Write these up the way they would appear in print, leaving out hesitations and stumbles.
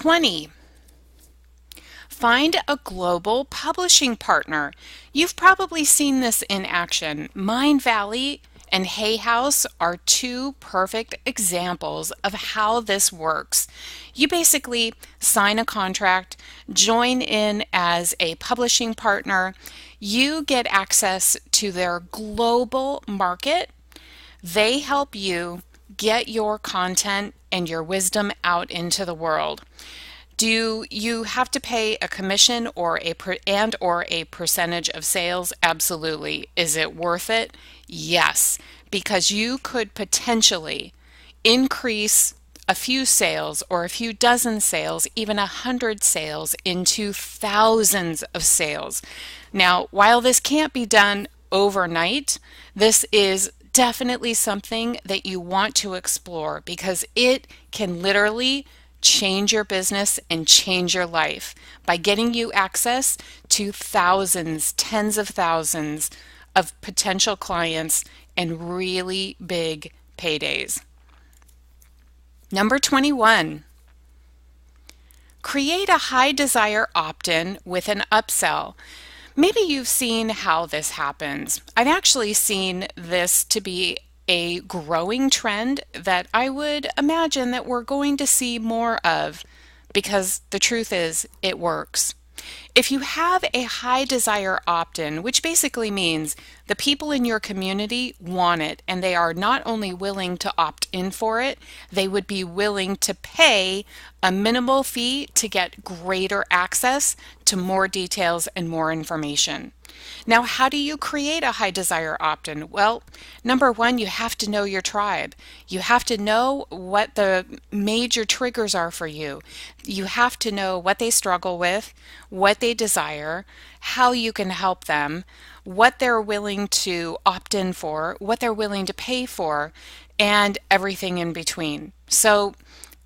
20. Find a global publishing partner. You've probably seen this in action. Mindvalley and Hay House are two perfect examples of how this works. You basically sign a contract, join in as a publishing partner, you get access to their global market. They help you get your content and your wisdom out into the world. Do you have to pay a commission or a percentage of sales? Absolutely. Is it worth it? Yes, because you could potentially increase a few sales or a few dozen sales, even 100 sales into thousands of sales. Now, while this can't be done overnight, this is definitely something that you want to explore because it can literally change your business and change your life by getting you access to thousands, tens of thousands of potential clients and really big paydays. Number 21, create a high desire opt-in with an upsell. Maybe you've seen how this happens. I've actually seen this to be a growing trend that I would imagine that we're going to see more of because the truth is it works. If you have a high desire opt-in, which basically means the people in your community want it and they are not only willing to opt in for it, they would be willing to pay a minimal fee to get greater access to more details and more information. Now, how do you create a high desire opt-in? Well, number one, you have to know your tribe. You have to know what the major triggers are for you. You have to know what they struggle with, what they desire, how you can help them, what they're willing to opt in for, what they're willing to pay for, and everything in between. So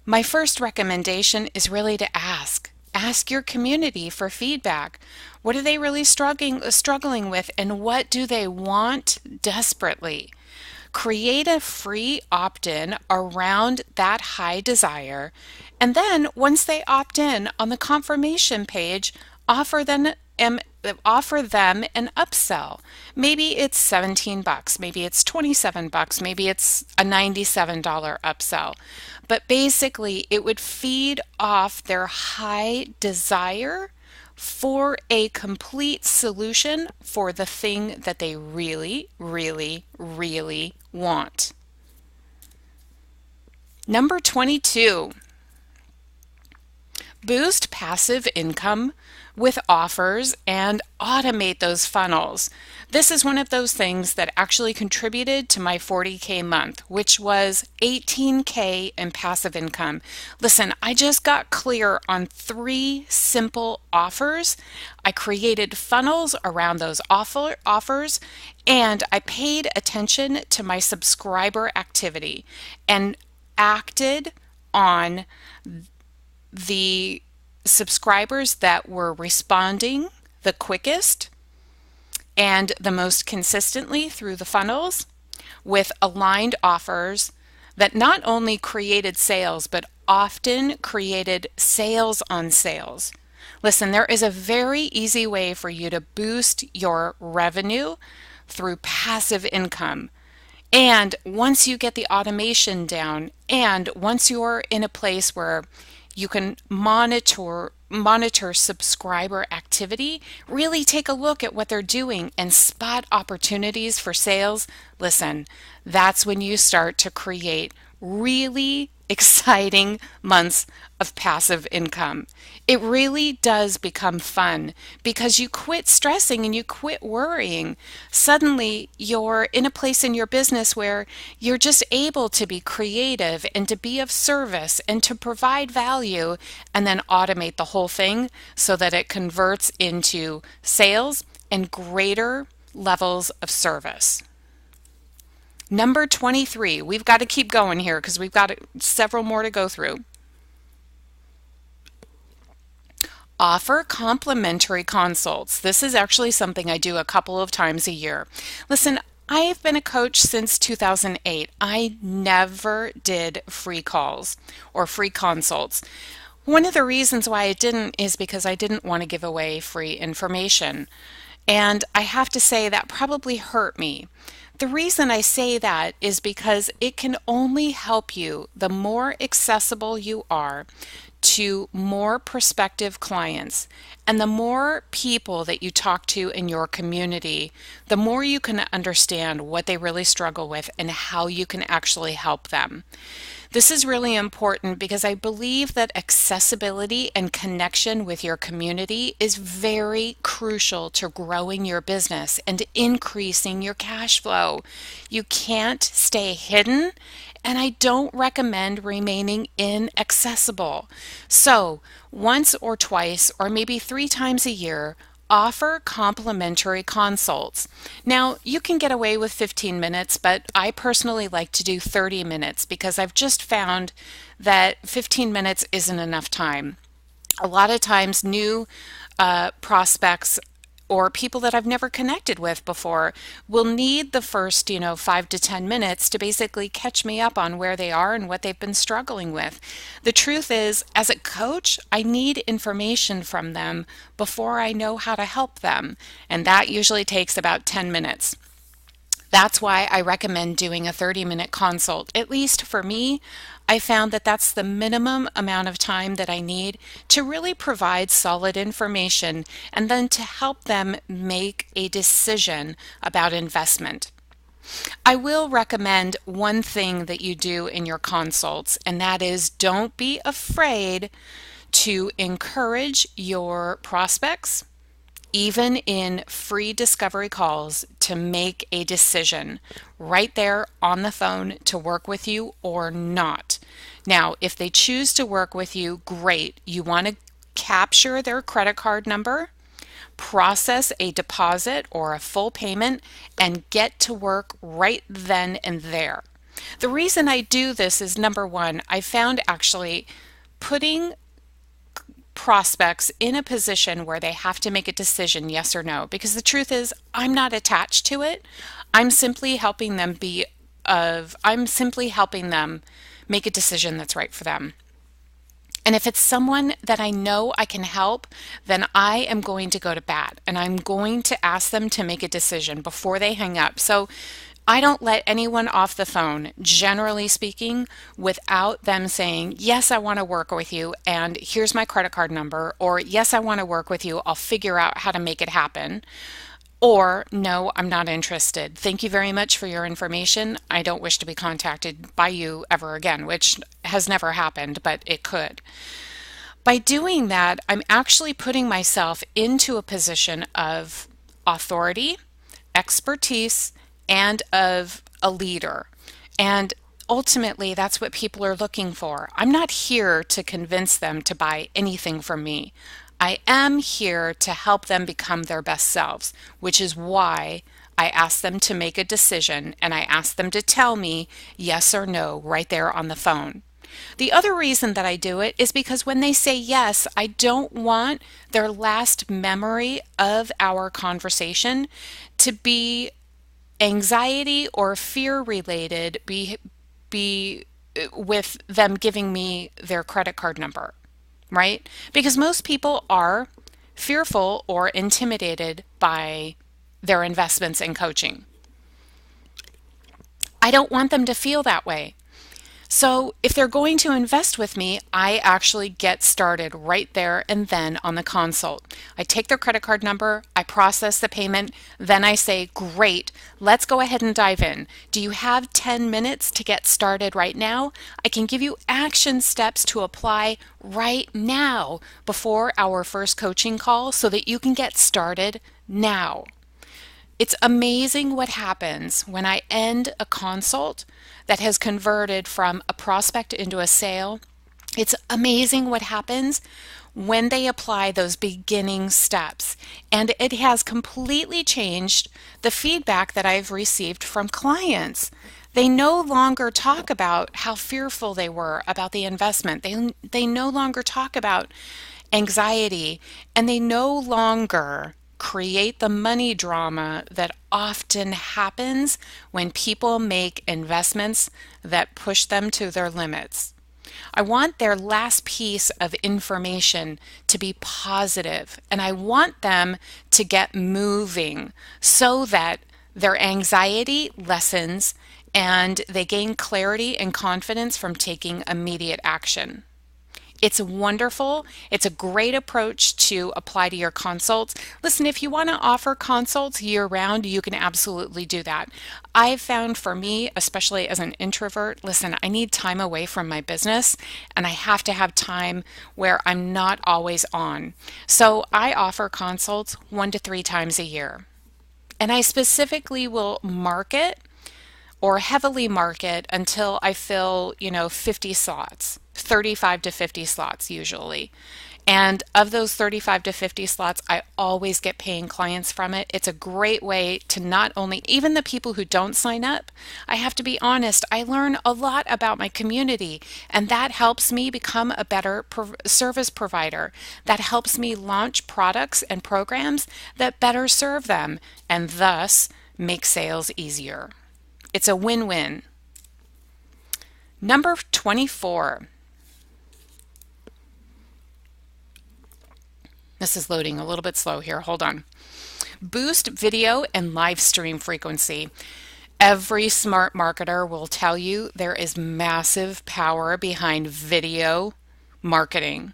my first recommendation is really to ask. Ask your community for feedback. What are they really struggling with, and what do they want desperately? Create a free opt-in around that high desire, and then once they opt in on the confirmation page, offer them an upsell. Maybe it's $17, maybe it's $27, maybe it's a $97 upsell. But basically, it would feed off their high desire for a complete solution for the thing that they really, really, really want. Number 22, boost passive income with offers and automate those funnels. This is one of those things that actually contributed to my 40K month, which was 18K in passive income. Listen, I just got clear on 3 simple offers. I created funnels around those offers, and I paid attention to my subscriber activity and acted on the subscribers that were responding the quickest and the most consistently through the funnels with aligned offers that not only created sales but often created sales on sales. Listen, there is a very easy way for you to boost your revenue through passive income. And once you get the automation down, and once you're in a place where you can monitor subscriber activity, really take a look at what they're doing and spot opportunities for sales. Listen, that's when you start to create really exciting months of passive income. It really does become fun because you quit stressing and you quit worrying. Suddenly, you're in a place in your business where you're just able to be creative and to be of service and to provide value and then automate the whole thing so that it converts into sales and greater levels of service. Number 23, we've got to keep going here because we've got several more to go through. Offer complimentary consults. This is actually something I do a couple of times a year. Listen, I've been a coach since 2008. I never did free calls or free consults. One of the reasons why I didn't is because I didn't want to give away free information. And I have to say that probably hurt me. The reason I say that is because it can only help you the more accessible you are to more prospective clients. And the more people that you talk to in your community, the more you can understand what they really struggle with and how you can actually help them. This is really important because I believe that accessibility and connection with your community is very crucial to growing your business and increasing your cash flow. You can't stay hidden, and I don't recommend remaining inaccessible. So, once or twice, or maybe 3 times a year, offer complimentary consults. Now, you can get away with 15 minutes, but I personally like to do 30 minutes because I've just found that 15 minutes isn't enough time. A lot of times, new prospects or people that I've never connected with before will need the first, 5 to 10 minutes to basically catch me up on where they are and what they've been struggling with. The truth is, as a coach, I need information from them before I know how to help them. And that usually takes about 10 minutes. That's why I recommend doing a 30-minute consult. At least for me, I found that that's the minimum amount of time that I need to really provide solid information and then to help them make a decision about investment. I will recommend one thing that you do in your consults, and that is don't be afraid to encourage your prospects even in free discovery calls, to make a decision right there on the phone to work with you or not. Now, if they choose to work with you, great. You want to capture their credit card number, process a deposit or a full payment, and get to work right then and there. The reason I do this is number one, I found actually putting prospects in a position where they have to make a decision, yes or no, because the truth is I'm not attached to it. I'm simply helping them make a decision that's right for them. And if it's someone that I know I can help, then I am going to go to bat and I'm going to ask them to make a decision before they hang up. So I don't let anyone off the phone, generally speaking, without them saying, yes, I want to work with you, and here's my credit card number, or yes, I want to work with you, I'll figure out how to make it happen, or no, I'm not interested. Thank you very much for your information. I don't wish to be contacted by you ever again, which has never happened, but it could. By doing that, I'm actually putting myself into a position of authority, expertise, and of a leader. And ultimately, that's what people are looking for. I'm not here to convince them to buy anything from me. I am here to help them become their best selves, which is why I ask them to make a decision and I ask them to tell me yes or no right there on the phone. The other reason that I do it is because when they say yes, I don't want their last memory of our conversation to be anxiety or fear related, be with them giving me their credit card number, right? Because most people are fearful or intimidated by their investments in coaching. I don't want them to feel that way. So if they're going to invest with me, I actually get started right there and then on the consult. I take their credit card number, I process the payment, then I say, great, let's go ahead and dive in. Do you have 10 minutes to get started right now? I can give you action steps to apply right now before our first coaching call so that you can get started now. It's amazing what happens when I end a consult that has converted from a prospect into a sale. It's amazing what happens when they apply those beginning steps. And it has completely changed the feedback that I've received from clients. They no longer talk about how fearful they were about the investment. They no longer talk about anxiety, and they no longer create the money drama that often happens when people make investments that push them to their limits. I want their last piece of information to be positive, and I want them to get moving so that their anxiety lessens and they gain clarity and confidence from taking immediate action. It's wonderful. It's a great approach to apply to your consults. Listen, if you want to offer consults year round, you can absolutely do that. I've found for me, especially as an introvert, listen, I need time away from my business and I have to have time where I'm not always on. So I offer consults 1 to 3 times a year. And I specifically will market or heavily market until I fill, 50 slots, 35 to 50 slots usually. And of those 35 to 50 slots, I always get paying clients from it. It's a great way to not only, even the people who don't sign up, I have to be honest, I learn a lot about my community, and that helps me become a better service provider. That helps me launch products and programs that better serve them and thus make sales easier. It's a win-win. Number 24. This is loading a little bit slow here. Hold on. Boost video and live stream frequency. Every smart marketer will tell you there is massive power behind video marketing,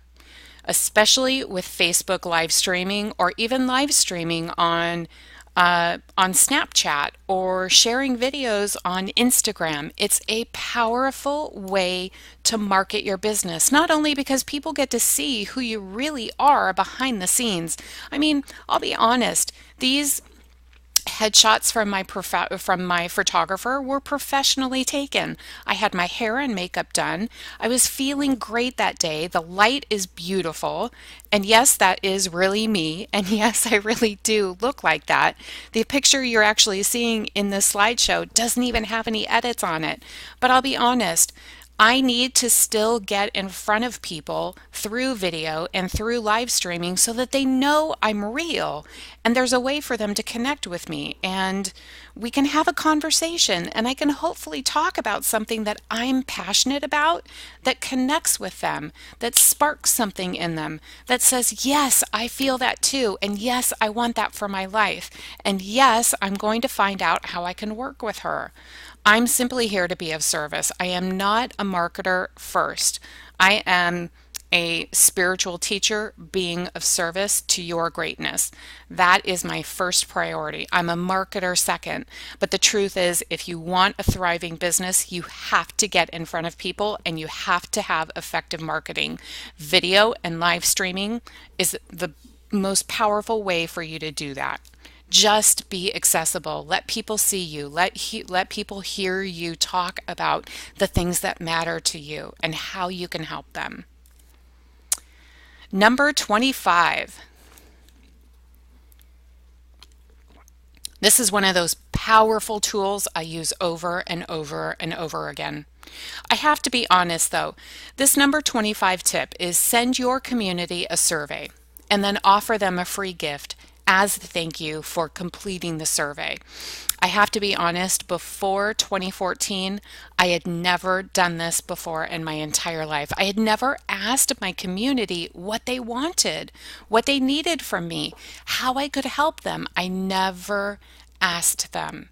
especially with Facebook live streaming or even live streaming on Snapchat or sharing videos on Instagram. It's a powerful way to market your business, not only because people get to see who you really are behind the scenes. I mean, I'll be honest, these headshots from my photographer were professionally taken. I had my hair and makeup done. I was feeling great that day. The light is beautiful. And yes, that is really me. And yes, I really do look like that. The picture you're actually seeing in this slideshow doesn't even have any edits on it. But I'll be honest, I need to still get in front of people through video and through live streaming so that they know I'm real and there's a way for them to connect with me and we can have a conversation and I can hopefully talk about something that I'm passionate about that connects with them, that sparks something in them, that says, yes, I feel that too, and yes, I want that for my life, and yes, I'm going to find out how I can work with her. I'm simply here to be of service. I am not a marketer first. I am a spiritual teacher being of service to your greatness. That is my first priority. I'm a marketer second. But the truth is, if you want a thriving business, you have to get in front of people and you have to have effective marketing. Video and live streaming is the most powerful way for you to do that. Just be accessible. Let people see you. Let people hear you talk about the things that matter to you and how you can help them. Number 25. This is one of those powerful tools I use over and over and over again. I have to be honest though, this number 25 tip is send your community a survey and then offer them a free gift as a thank you for completing the survey. I have to be honest, before 2014, I had never done this before in my entire life. I had never asked my community what they wanted, what they needed from me, how I could help them. I never asked them.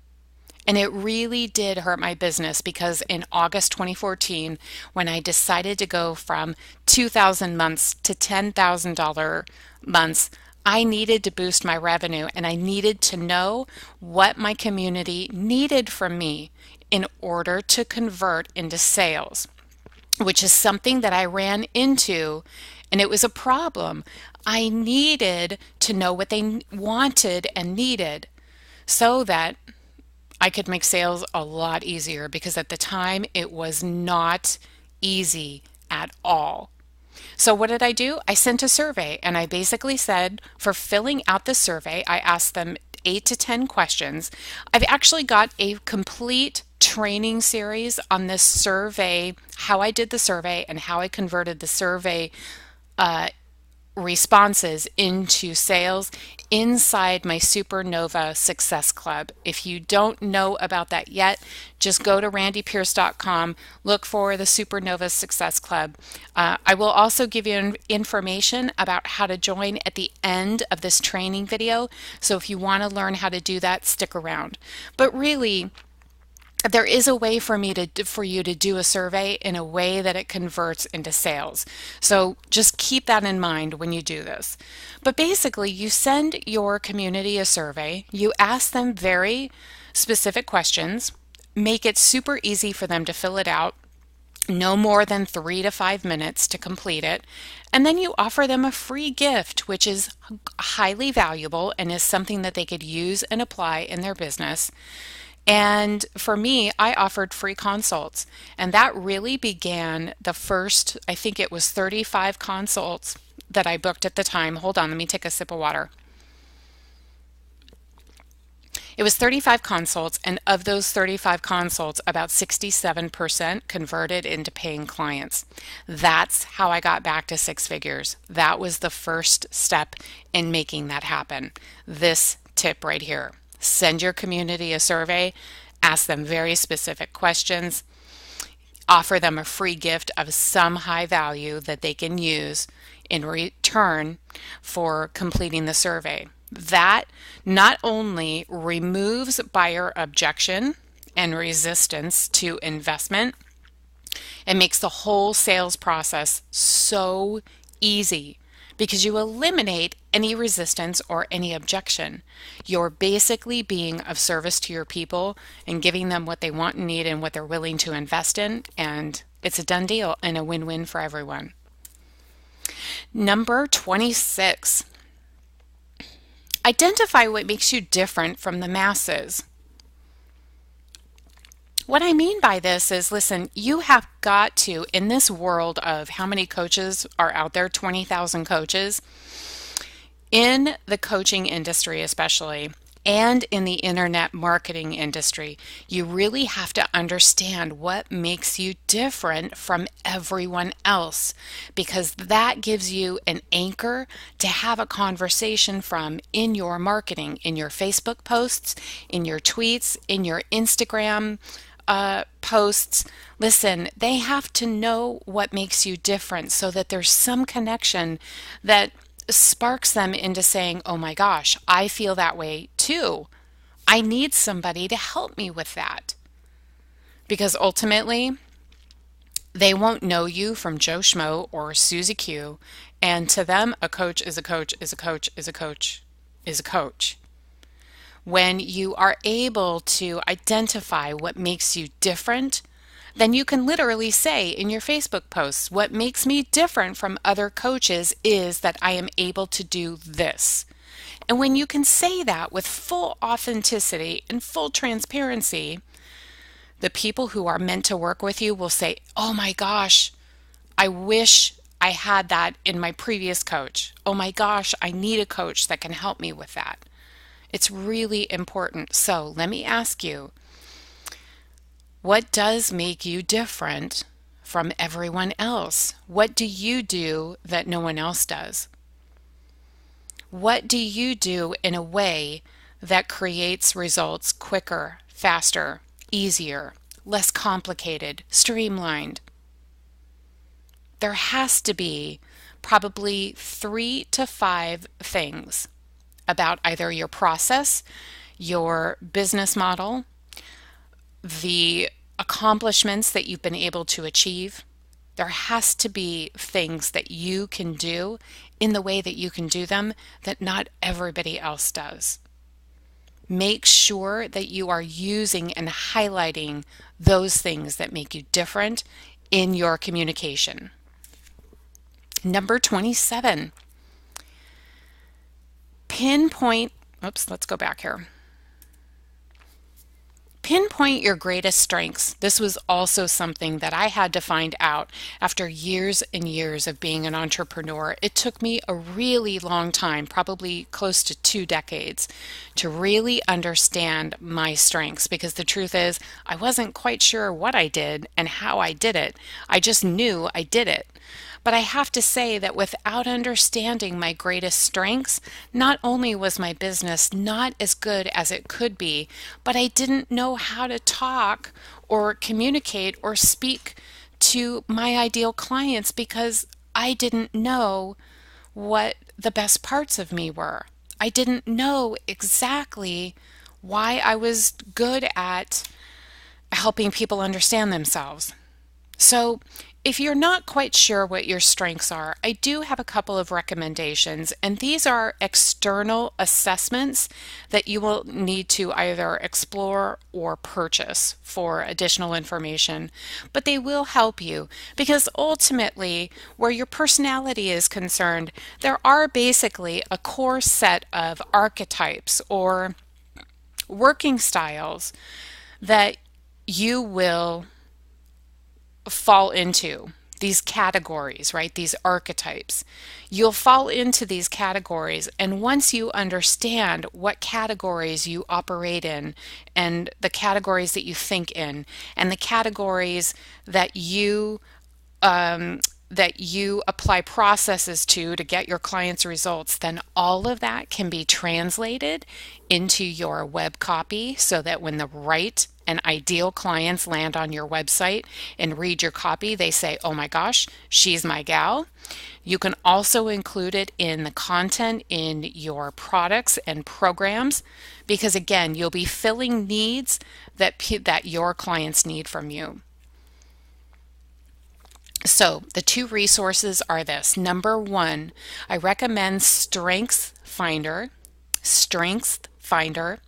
And it really did hurt my business because in August 2014, when I decided to go from 2,000 months to $10,000 months, I needed to boost my revenue and I needed to know what my community needed from me in order to convert into sales, which is something that I ran into and it was a problem. I needed to know what they wanted and needed so that I could make sales a lot easier because at the time it was not easy at all. So what did I do? I sent a survey and I basically said for filling out the survey, I asked them 8 to 10 questions. I've actually got a complete training series on this survey, how I did the survey and how I converted the survey responses into sales. inside my Supernova Success Club. If you don't know about that yet, just go to randypierce.com, look for the Supernova Success Club. I will also give you information about how to join at the end of this training video. So if you want to learn how to do that, stick around. But really, there is a way for you to do a survey in a way that it converts into sales. So just keep that in mind when you do this. But basically, you send your community a survey, you ask them very specific questions, make it super easy for them to fill it out, no more than 3 to 5 minutes to complete it, and then you offer them a free gift, which is highly valuable and is something that they could use and apply in their business. And for me, I offered free consults, and that really began the first, I think it was 35 consults that I booked at the time. Hold on, let me take a sip of water. It was 35 consults, and of those 35 consults, about 67% converted into paying clients. That's how I got back to 6 figures. That was the first step in making that happen. This tip right here. Send your community a survey, ask them very specific questions, offer them a free gift of some high value that they can use in return for completing the survey. That not only removes buyer objection and resistance to investment, it makes the whole sales process so easy because you eliminate any resistance or any objection. You're basically being of service to your people and giving them what they want and need and what they're willing to invest in, and it's a done deal and a win-win for everyone. Number 26. Identify what makes you different from the masses. What I mean by this is, listen, you have got to, in this world of how many coaches are out there, 20,000 coaches, in the coaching industry especially, and in the internet marketing industry, you really have to understand what makes you different from everyone else, because that gives you an anchor to have a conversation from in your marketing, in your Facebook posts, in your tweets, in your Instagram posts. Listen, they have to know what makes you different so that there's some connection that sparks them into saying, oh my gosh, I feel that way too. I need somebody to help me with that. Because ultimately, they won't know you from Joe Schmo or Susie Q. And to them, a coach is a coach, is a coach, is a coach, is a coach. When you are able to identify what makes you different, then you can literally say in your Facebook posts, what makes me different from other coaches is that I am able to do this. And when you can say that with full authenticity and full transparency, the people who are meant to work with you will say, oh my gosh, I wish I had that in my previous coach. Oh my gosh, I need a coach that can help me with that. It's really important. So let me ask you, what does make you different from everyone else? What do you do that no one else does? What do you do in a way that creates results quicker, faster, easier, less complicated, streamlined? There has to be probably 3 to 5 things about either your process, your business model, the accomplishments that you've been able to achieve. There has to be things that you can do in the way that you can do them that not everybody else does. Make sure that you are using and highlighting those things that make you different in your communication. Number 27. Let's go back here. Pinpoint your greatest strengths. This was also something that I had to find out after years and years of being an entrepreneur. It took me a really long time, probably close to 2 decades, to really understand my strengths, because the truth is I wasn't quite sure what I did and how I did it. I just knew I did it. But I have to say that without understanding my greatest strengths, not only was my business not as good as it could be, but I didn't know how to talk or communicate or speak to my ideal clients because I didn't know what the best parts of me were. I didn't know exactly why I was good at helping people understand themselves. So, if you're not quite sure what your strengths are, I do have a couple of recommendations, and these are external assessments that you will need to either explore or purchase for additional information. But they will help you because ultimately, where your personality is concerned, there are basically a core set of archetypes or working styles that you will fall into these categories, right? These archetypes. You'll fall into these categories, and once you understand what categories you operate in, and the categories that you think in, and the categories that you apply processes to get your clients' results, then all of that can be translated into your web copy so that when the right and ideal clients land on your website and read your copy, they say, oh my gosh, she's my gal. You can also include it in the content in your products and programs because again, you'll be filling needs that your clients need from you. So the two resources are this. Number one, I recommend StrengthsFinder. StrengthsFinder.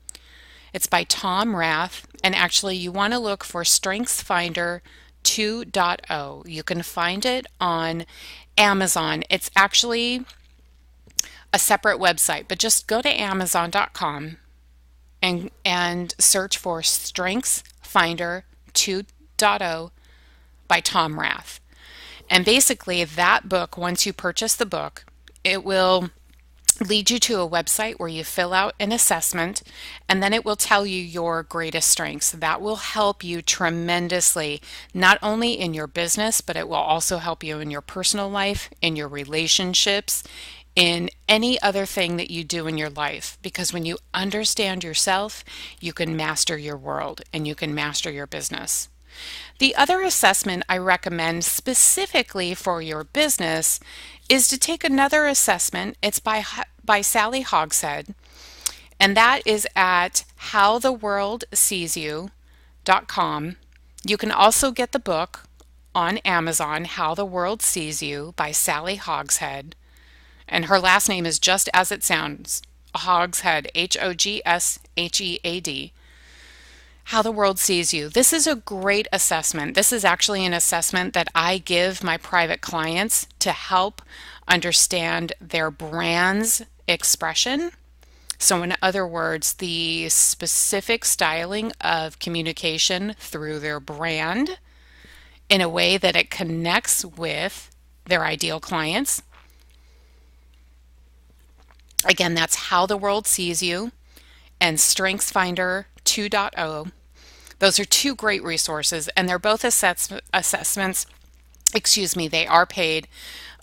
It's by Tom Rath, and actually you want to look for StrengthsFinder 2.0. You can find it on Amazon. It's actually a separate website, but just go to amazon.com and search for StrengthsFinder 2.0 by Tom Rath. And basically that book, once you purchase the book, it will lead you to a website where you fill out an assessment and then it will tell you your greatest strengths. That will help you tremendously, not only in your business, but it will also help you in your personal life, in your relationships, in any other thing that you do in your life. Because when you understand yourself, you can master your world and you can master your business. The other assessment I recommend specifically for your business is to take another assessment. It's by Sally Hogshead, and that is at howtheworldseesyou.com. You can also get the book on Amazon, How the World Sees You by Sally Hogshead, and her last name is just as it sounds, Hogshead, Hogshead. How the World Sees You. This is a great assessment. This is actually an assessment that I give my private clients to help understand their brand's expression. So in other words, the specific styling of communication through their brand in a way that it connects with their ideal clients. Again, that's How the World Sees You and StrengthsFinder 2.0. Those are two great resources, and they're both assessments. They are paid.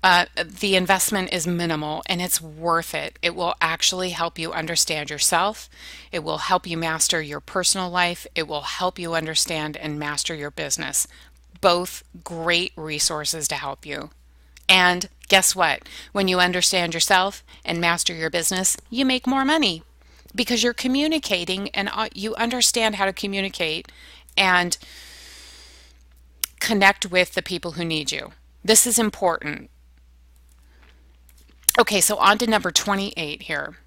The investment is minimal, and it's worth it. It will actually help you understand yourself. It will help you master your personal life. It will help you understand and master your business. Both great resources to help you. And guess what? When you understand yourself and master your business, you make more money. Because you're communicating and you understand how to communicate and connect with the people who need you. This is important. Okay, so on to number 28 here.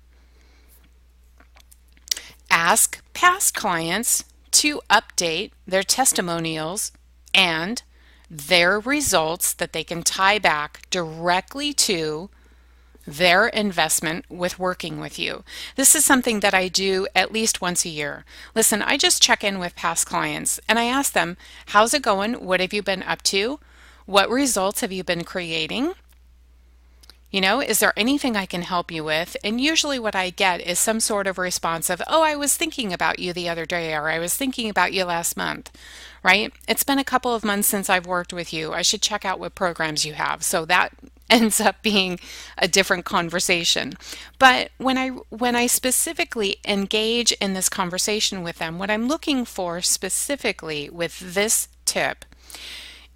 Ask past clients to update their testimonials and their results that they can tie back directly to their investment with working with you. This is something that I do at least once a year. Listen, I just check in with past clients and I ask them, how's it going? What have you been up to? What results have you been creating? Is there anything I can help you with? And usually what I get is some sort of response of, oh, I was thinking about you the other day, or I was thinking about you last month, right? It's been a couple of months since I've worked with you. I should check out what programs you have. So that ends up being a different conversation. But when I specifically engage in this conversation with them, what I'm looking for specifically with this tip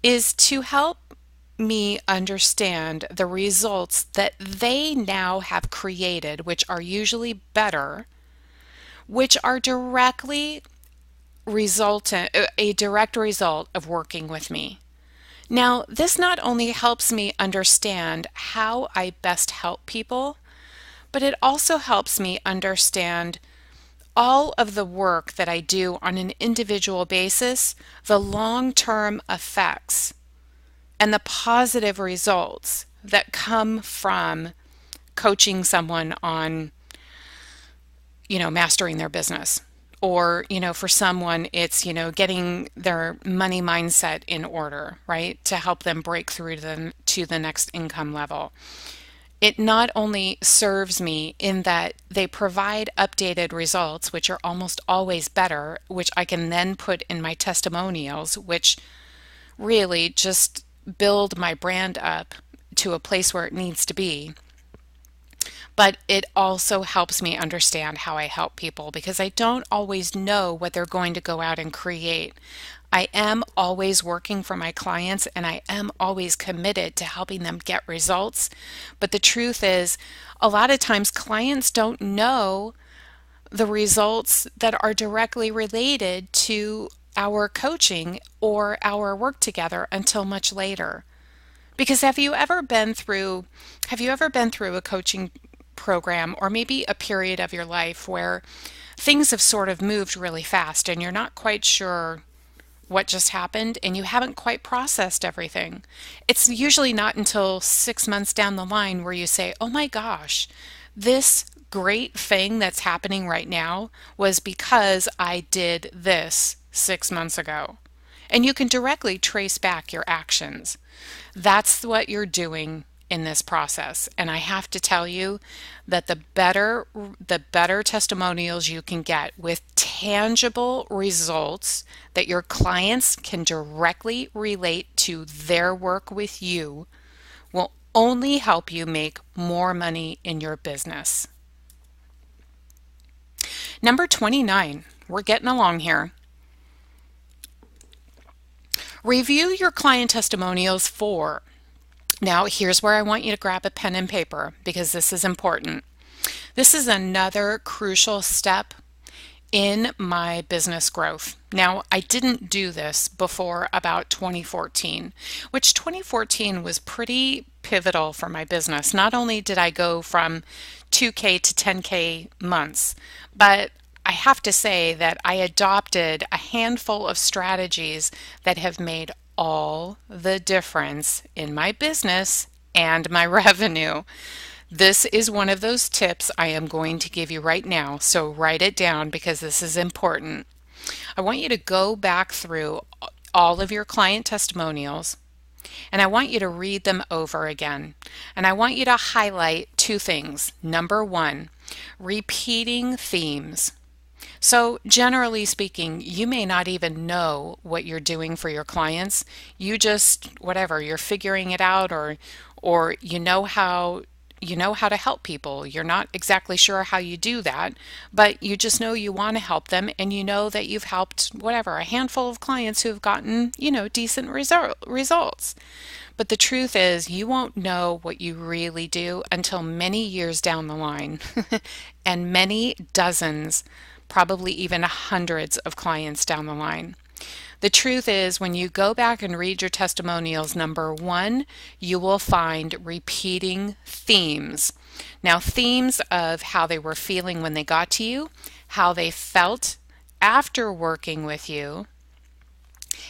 is to help me understand the results that they now have created, which are usually better, which are a direct result of working with me. Now, this not only helps me understand how I best help people, but it also helps me understand all of the work that I do on an individual basis, the long-term effects and the positive results that come from coaching someone on, mastering their business. Or, for someone, it's, getting their money mindset in order, right? To help them break through to the next income level. It not only serves me in that they provide updated results, which are almost always better, which I can then put in my testimonials, which really just build my brand up to a place where it needs to be. But it also helps me understand how I help people because I don't always know what they're going to go out and create. I am always working for my clients and I am always committed to helping them get results. But the truth is, a lot of times clients don't know the results that are directly related to our coaching or our work together until much later. Because have you ever been through a coaching program or maybe a period of your life where things have sort of moved really fast and you're not quite sure what just happened and you haven't quite processed everything? It's usually not until 6 months down the line where you say, oh my gosh, this great thing that's happening right now was because I did this 6 months ago. And you can directly trace back your actions. That's what you're doing in this process. And I have to tell you that the better testimonials you can get with tangible results that your clients can directly relate to their work with you will only help you make more money in your business. Number 29, we're getting along here. Review your client testimonials for. Now, here's where I want you to grab a pen and paper because this is important. This is another crucial step in my business growth. Now, I didn't do this before about 2014, which 2014 was pretty pivotal for my business. Not only did I go from 2K to 10K months, but I have to say that I adopted a handful of strategies that have made all the difference in my business and my revenue. This is one of those tips I am going to give you right now, so write it down because this is important. I want you to go back through all of your client testimonials and I want you to read them over again. And I want you to highlight two things. Number one, repeating themes. So generally speaking, you may not even know what you're doing for your clients. You just, whatever, you're figuring it out or you know how to help people. You're not exactly sure how you do that, but you just know you want to help them and you know that you've helped whatever, a handful of clients who have gotten, decent results. But the truth is, you won't know what you really do until many years down the line and many dozens, probably even hundreds of clients down the line. The truth is, when you go back and read your testimonials, number one, you will find repeating themes. Now, themes of how they were feeling when they got to you, how they felt after working with you,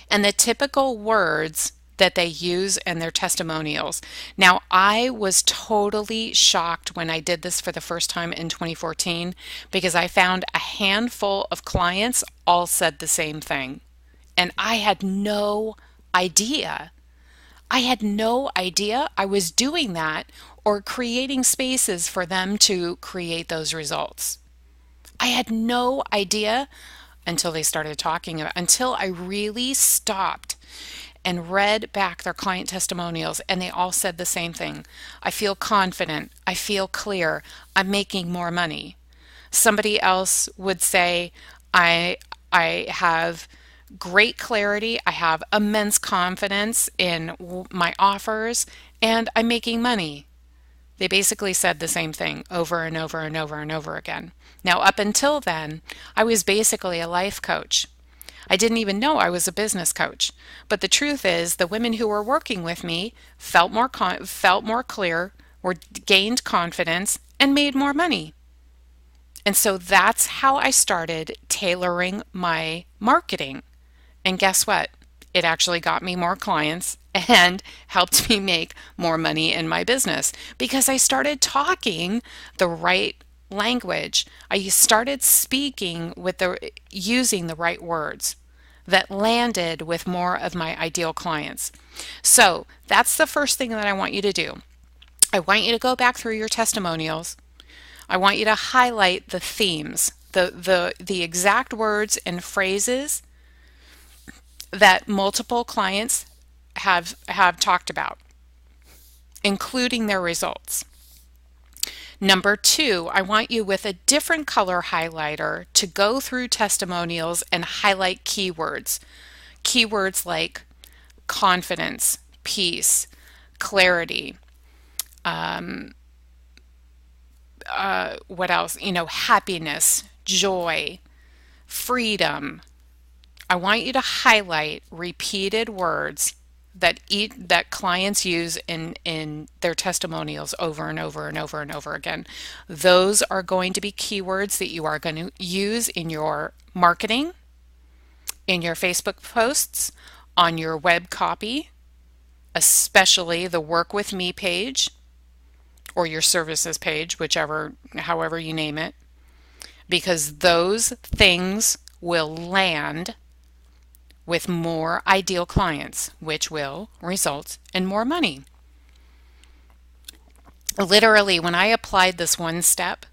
and the typical words that they use in their testimonials. Now, I was totally shocked when I did this for the first time in 2014 because I found a handful of clients all said the same thing. And I had no idea. I had no idea I was doing that or creating spaces for them to create those results. I had no idea until they started talking about, until I really stopped and read back their client testimonials, and they all said the same thing. I feel confident, I feel clear, I'm making more money. Somebody else would say, I have great clarity, I have immense confidence in my offers, and I'm making money. They basically said the same thing over and over and over and over again. Now, up until then, I was basically a life coach. I didn't even know I was a business coach. But the truth is, the women who were working with me felt more clear, gained confidence, and made more money. And so that's how I started tailoring my marketing. And guess what? It actually got me more clients and helped me make more money in my business because I started talking the right language. I started speaking using the right words that landed with more of my ideal clients. So that's the first thing that I want you to do. I want you to go back through your testimonials. I want you to highlight the themes, the exact words and phrases that multiple clients have talked about, including their results. Number two, I want you with a different color highlighter to go through testimonials and highlight keywords. Keywords like confidence, peace, clarity, what else? Happiness, joy, freedom. I want you to highlight repeated words that clients use in their testimonials over and over and over and over again. Those are going to be keywords that you are going to use in your marketing, in your Facebook posts, on your web copy, especially the Work With Me page or your services page, however you name it, because those things will land with more ideal clients, which will result in more money. Literally, when I applied this one step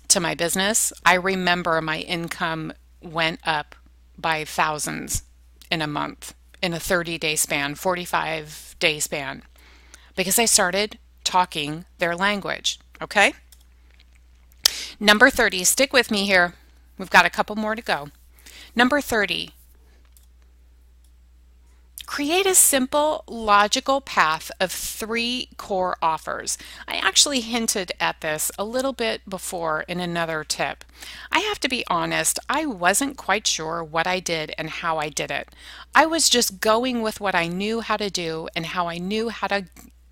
to my business, I remember my income went up by thousands in a month, in a 30-day span, 45-day span, because I started talking their language. Okay? Number 30, stick with me here. We've got a couple more to go. Number 30, create a simple, logical path of 3 core offers. I actually hinted at this a little bit before in another tip. I have to be honest, I wasn't quite sure what I did and how I did it. I was just going with what I knew how to do and how I knew how to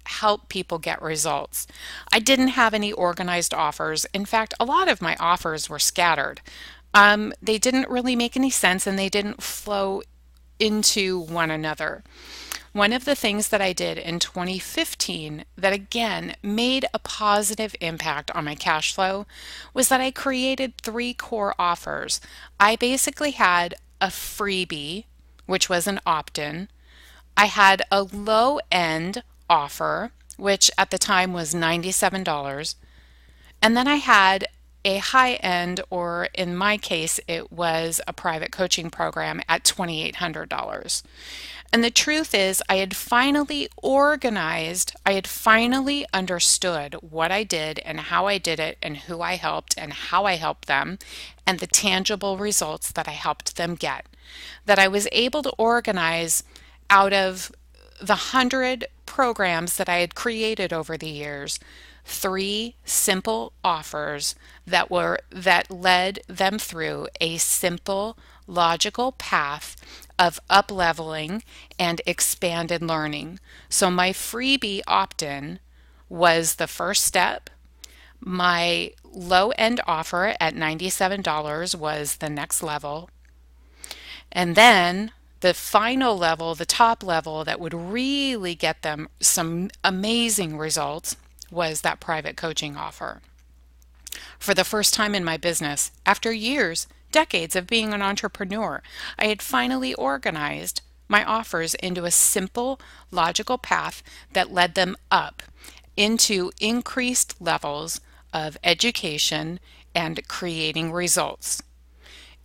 help people get results. I didn't have any organized offers. In fact, a lot of my offers were scattered. They didn't really make any sense and they didn't flow into one another. One of the things that I did in 2015 that again made a positive impact on my cash flow was that I created 3 core offers. I basically had a freebie, which was an opt-in. I had a low-end offer, which at the time was $97. And then I had a high-end, or in my case, it was a private coaching program at $2,800. And the truth is, I had finally organized, I had finally understood what I did and how I did it and who I helped and how I helped them and the tangible results that I helped them get. That I was able to organize out of the 100 programs that I had created over the years, 3 simple offers that led them through a simple, logical path of up-leveling and expanded learning. So my freebie opt-in was the first step. My low-end offer at $97 was the next level. And then the final level, the top level that would really get them some amazing results was that private coaching offer. For the first time in my business, after years, decades of being an entrepreneur, I had finally organized my offers into a simple, logical path that led them up. into increased levels of education and creating results.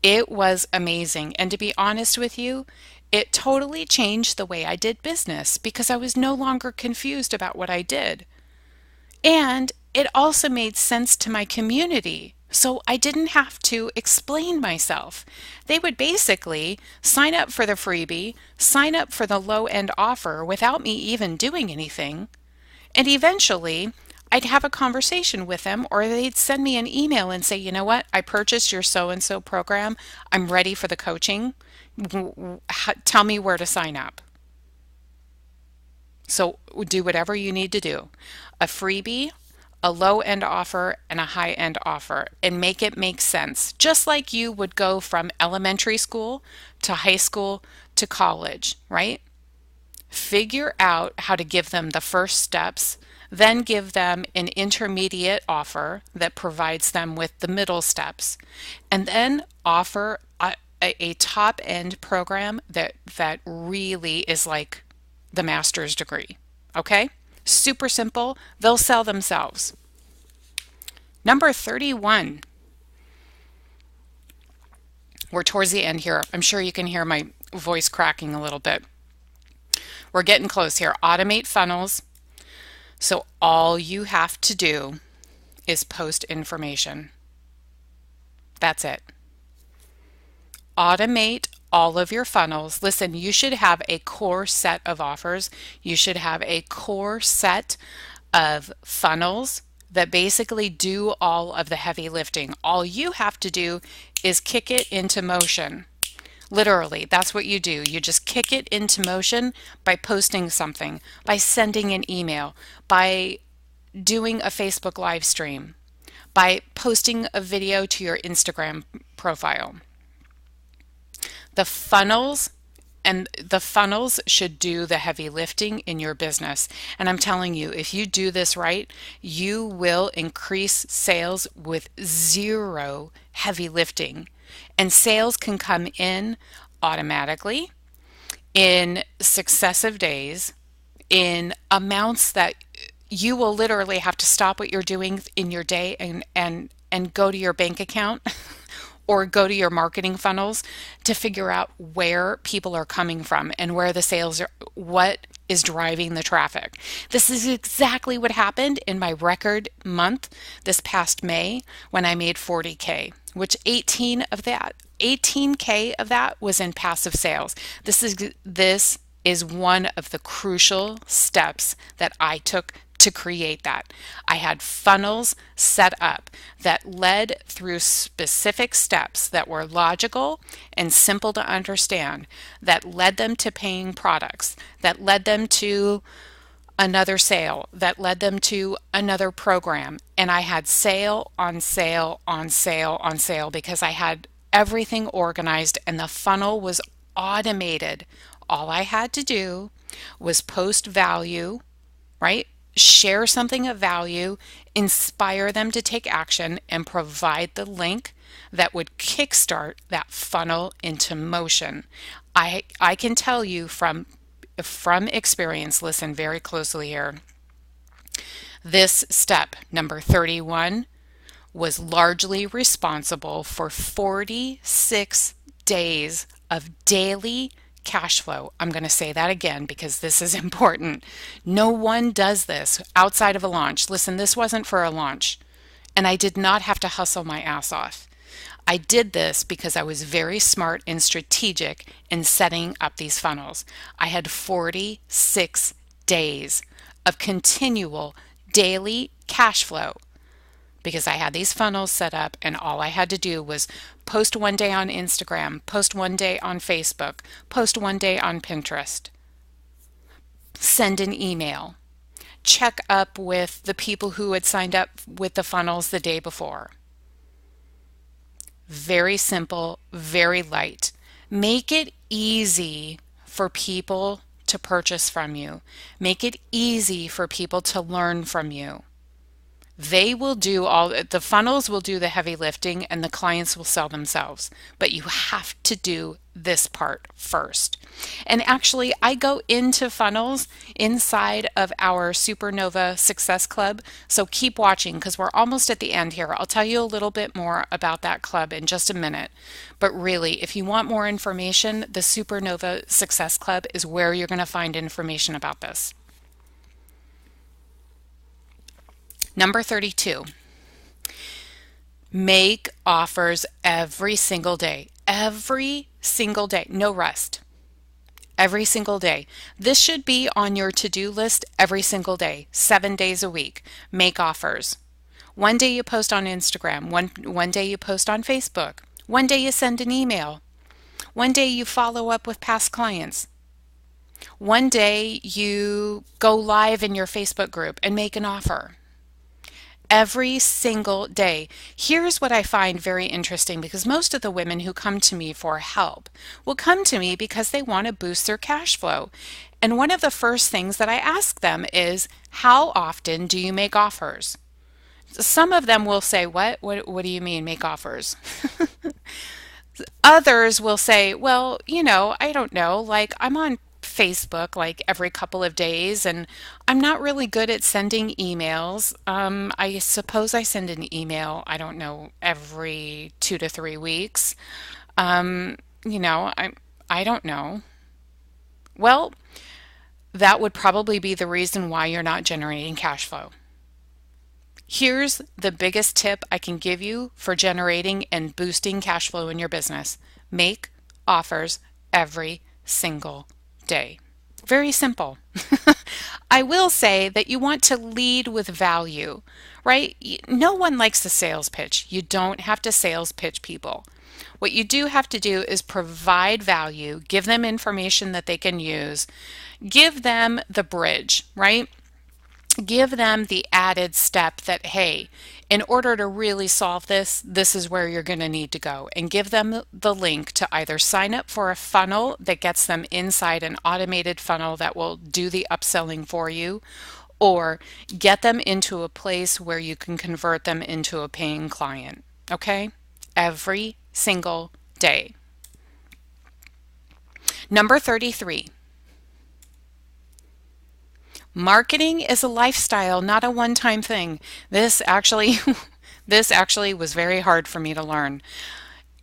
It was amazing. And to be honest with you, it totally changed the way I did business because I was no longer confused about what I did. And it also made sense to my community. So I didn't have to explain myself. They would basically sign up for the freebie, sign up for the low end offer without me even doing anything. And eventually, I'd have a conversation with them, or they'd send me an email and say, you know what, I purchased your so and so program. I'm ready for the coaching. Tell me where to sign up. So do whatever you need to do. A freebie, a low end offer, and a high end offer, and make it make sense. Just like you would go from elementary school to high school to college, right? Figure out how to give them the first steps, then give them an intermediate offer that provides them with the middle steps, and then offer a top end program that really is like the master's degree. Okay? Super simple. They'll sell themselves. Number 31. We're towards the end here. I'm sure you can hear my voice cracking a little bit. We're getting close here. Automate funnels. So all you have to do is post information. That's it. Automate all of your funnels. Listen, you should have a core set of offers. You should have a core set of funnels that basically do all of the heavy lifting. All you have to do is kick it into motion. Literally, that's what you do. You just kick it into motion by posting something, by sending an email, by doing a Facebook live stream, by posting a video to your Instagram profile. The funnels should do the heavy lifting in your business. And I'm telling you, if you do this right, you will increase sales with zero heavy lifting. And sales can come in automatically in successive days in amounts that you will literally have to stop what you're doing in your day and go to your bank account or go to your marketing funnels to figure out where people are coming from and where the sales are, what is driving the traffic. This is exactly what happened in my record month this past May when I made 40K, which 18K of that was in passive sales. This is one of the crucial steps that I took to create that. I had funnels set up that led through specific steps that were logical and simple to understand, that led them to paying products, that led them to another sale, that led them to another program. And I had sale on sale on sale on sale because I had everything organized and the funnel was automated. All I had to do was post value, right? Share something of value, inspire them to take action, and provide the link that would kickstart that funnel into motion. I can tell you from experience, listen very closely here. This step, number 31, was largely responsible for 46 days of daily cash flow. I'm going to say that again because this is important. No one does this outside of a launch. Listen, this wasn't for a launch, and I did not have to hustle my ass off. I did this because I was very smart and strategic in setting up these funnels. I had 46 days of continual daily cash flow because I had these funnels set up and all I had to do was post one day on Instagram, post one day on Facebook, post one day on Pinterest, send an email, check up with the people who had signed up with the funnels the day before. Very simple, very light. Make it easy for people to purchase from you. Make it easy for people to learn from you. They will do all the funnels will do the heavy lifting and the clients will sell themselves. But you have to do this part first. And actually, I go into funnels inside of our Supernova Success Club. So keep watching because we're almost at the end here. I'll tell you a little bit more about that club in just a minute. But really, if you want more information, the Supernova Success Club is where you're going to find information about this. Number 32, make offers every single day. Every single day, no rest. Every single day. This should be on your to-do list every single day, 7 days a week. Make offers. One day you post on Instagram, one day you post on Facebook, one day you send an email, one day you follow up with past clients. One day you go live in your Facebook group and make an offer. Every single day. Here's what I find very interesting because most of the women who come to me for help will come to me because they want to boost their cash flow. And one of the first things that I ask them is, how often do you make offers? Some of them will say, What do you mean make offers? Others will say, well, I don't know, like I'm on Facebook like every couple of days and I'm not really good at sending emails. I suppose I send an email, I don't know, every 2 to 3 weeks. Um, I don't know. Well, that would probably be the reason why you're not generating cash flow. Here's the biggest tip I can give you for generating and boosting cash flow in your business. Make offers every single day. Very simple. I will say that you want to lead with value, right? No one likes a sales pitch. You don't have to sales pitch people. What you do have to do is provide value, give them information that they can use, give them the bridge, right? Give them the added step that, hey, in order to really solve this, this is where you're going to need to go. And give them the link to either sign up for a funnel that gets them inside an automated funnel that will do the upselling for you, or get them into a place where you can convert them into a paying client. Okay? Every single day. Number 33. Marketing is a lifestyle, not a one-time thing. This actually this actually was very hard for me to learn.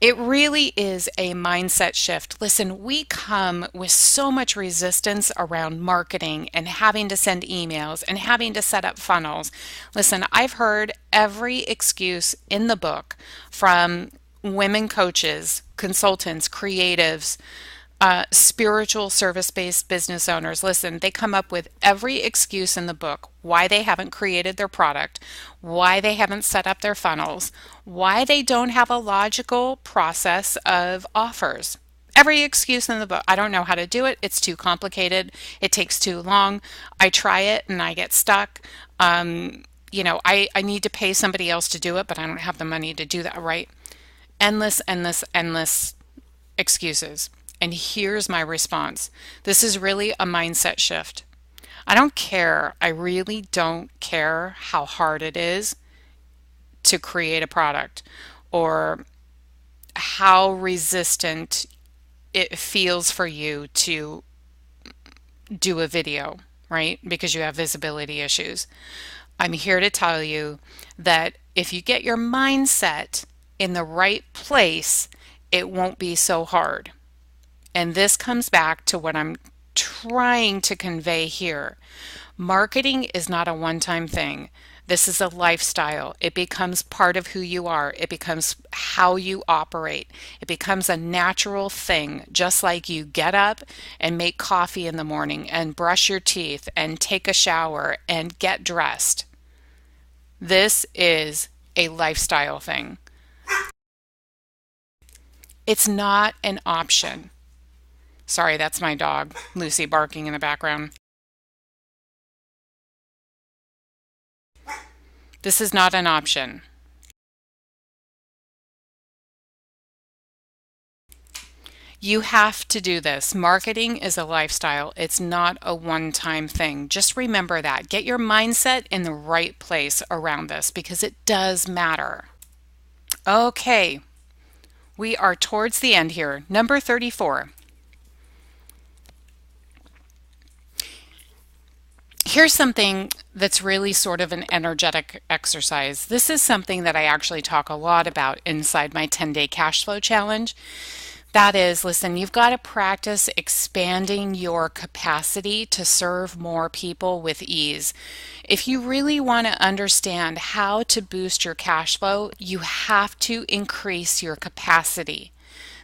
It really is a mindset shift. Listen, we come with so much resistance around marketing and having to send emails and having to set up funnels. Listen, I've heard every excuse in the book from women coaches, consultants, creatives, spiritual service-based business owners. Listen, they come up with every excuse in the book why they haven't created their product, why they haven't set up their funnels, why they don't have a logical process of offers. Every excuse in the book. I don't know how to do it. It's too complicated. It takes too long. I try it and I get stuck. I need to pay somebody else to do it, but I don't have the money to do that, right? Endless, endless, endless excuses. And here's my response. This is really a mindset shift. I don't care. I really don't care how hard it is to create a product or how resistant it feels for you to do a video, right? Because you have visibility issues. I'm here to tell you that if you get your mindset in the right place, it won't be so hard. And this comes back to what I'm trying to convey here. Marketing is not a one-time thing. This is a lifestyle. It becomes part of who you are. It becomes how you operate. It becomes a natural thing, just like you get up and make coffee in the morning and brush your teeth and take a shower and get dressed. This is a lifestyle thing. It's not an option. Sorry, that's my dog, Lucy, barking in the background. This is not an option. You have to do this. Marketing is a lifestyle. It's not a one-time thing. Just remember that. Get your mindset in the right place around this because it does matter. Okay, we are towards the end here. Number 34. Here's something that's really sort of an energetic exercise. This is something that I actually talk a lot about inside my 10-day cash flow challenge. That is, listen, you've got to practice expanding your capacity to serve more people with ease. If you really want to understand how to boost your cash flow, you have to increase your capacity.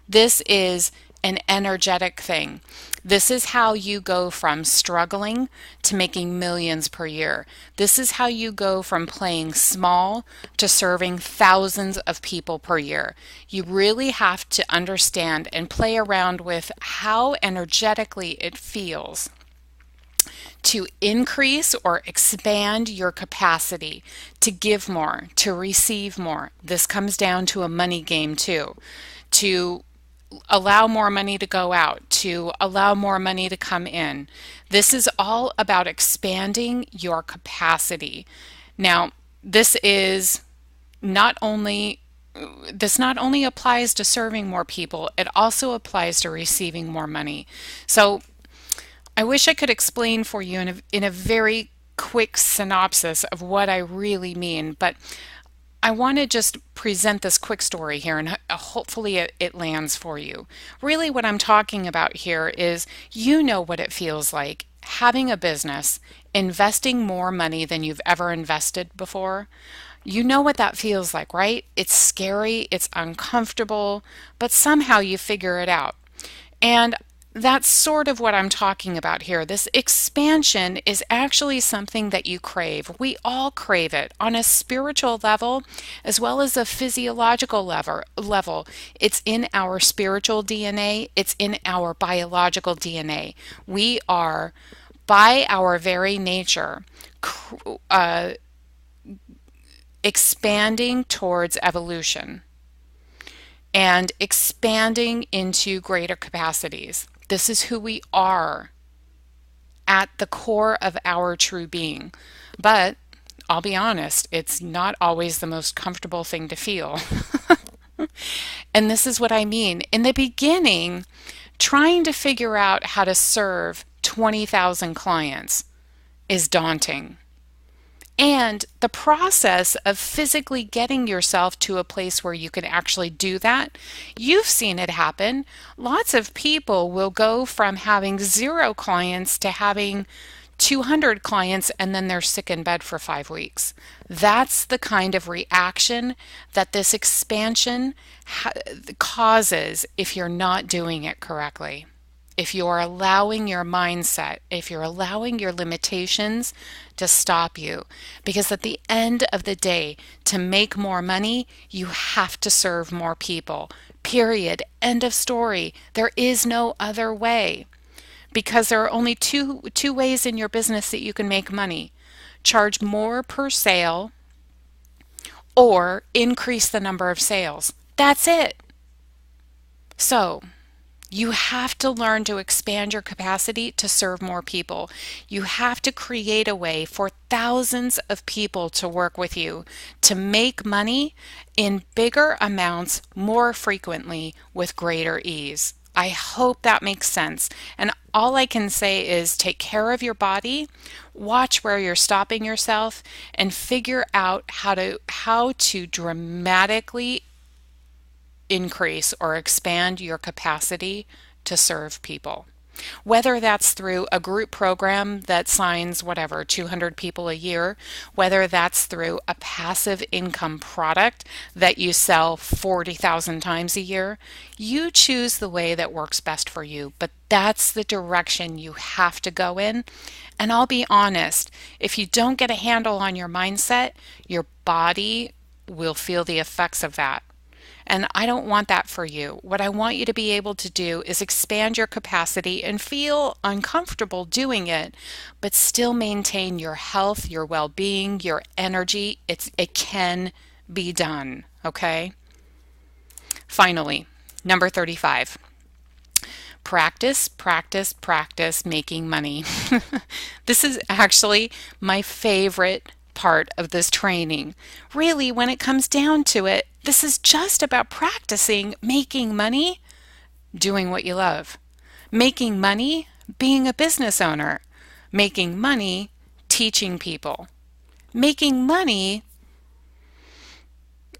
This is an energetic thing. This is how you go from struggling to making millions per year. This is how you go from playing small to serving thousands of people per year. You really have to understand and play around with how energetically it feels to increase or expand your capacity to give more, to receive more. This comes down to a money game too. To allow more money to go out, to allow more money to come in. This is all about expanding your capacity. Now, this not only applies to serving more people, it also applies to receiving more money. So I wish I could explain for you in a very quick synopsis of what I really mean, but I want to just present this quick story here and hopefully it lands for you. Really what I'm talking about here is you know what it feels like having a business, investing more money than you've ever invested before. You know what that feels like, right? It's scary, it's uncomfortable, but somehow you figure it out. And that's sort of what I'm talking about here. This expansion is actually something that you crave. We all crave it on a spiritual level as well as a physiological level. It's in our spiritual DNA. It's in our biological DNA. We are, by our very nature, expanding towards evolution and expanding into greater capacities. This is who we are at the core of our true being. But I'll be honest, it's not always the most comfortable thing to feel. And this is what I mean. In the beginning, trying to figure out how to serve 20,000 clients is daunting. And the process of physically getting yourself to a place where you can actually do that, you've seen it happen. Lots of people will go from having 0 clients to having 200 clients and then they're sick in bed for 5 weeks. That's the kind of reaction that this expansion causes if you're not doing it correctly. If you're allowing your mindset, if you're allowing your limitations to stop you. Because at the end of the day, to make more money, you have to serve more people. Period. End of story. There is no other way. Because there are only two ways in your business that you can make money. Charge more per sale or increase the number of sales. That's it. So, you have to learn to expand your capacity to serve more people. You have to create a way for thousands of people to work with you to make money in bigger amounts more frequently with greater ease. I hope that makes sense. And all I can say is take care of your body, watch where you're stopping yourself, and figure out how to dramatically increase or expand your capacity to serve people. Whether that's through a group program that signs 200 people a year, whether that's through a passive income product that you sell 40,000 times a year, you choose the way that works best for you. But that's the direction you have to go in. And I'll be honest, if you don't get a handle on your mindset, your body will feel the effects of that. And I don't want that for you. What I want you to be able to do is expand your capacity and feel uncomfortable doing it, but still maintain your health, your well-being, your energy. It can be done, okay? Finally, number 35. Practice, practice, practice making money. This is actually my favorite part of this training. Really, when it comes down to it, this is just about practicing making money doing what you love, making money being a business owner, making money teaching people, making money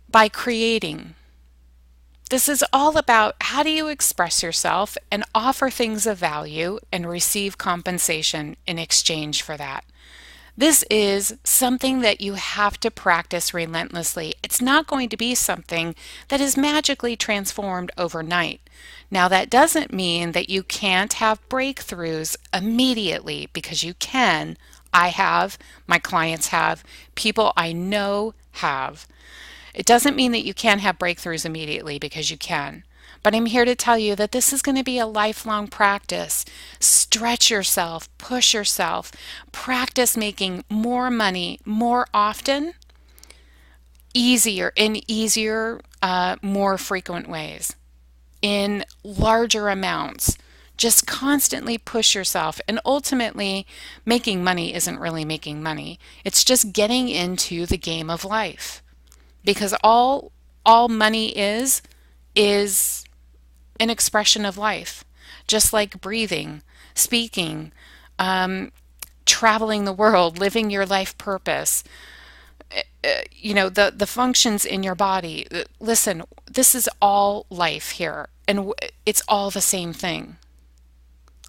by creating. This is all about how do you express yourself and offer things of value and receive compensation in exchange for that. This is something that you have to practice relentlessly. It's not going to be something that is magically transformed overnight. Now, that doesn't mean that you can't have breakthroughs immediately, because you can. I have, my clients have, people I know have. It doesn't mean that you can't have breakthroughs immediately, because you can. But I'm here to tell you that this is going to be a lifelong practice. Stretch yourself, push yourself, practice making more money more often, easier, more frequent ways, in larger amounts. Just constantly push yourself. And ultimately, making money isn't really making money. It's just getting into the game of life. Because all money is an expression of life, just like breathing, speaking, traveling the world, living your life purpose, the functions in your body. Listen, this is all life here, and it's all the same thing.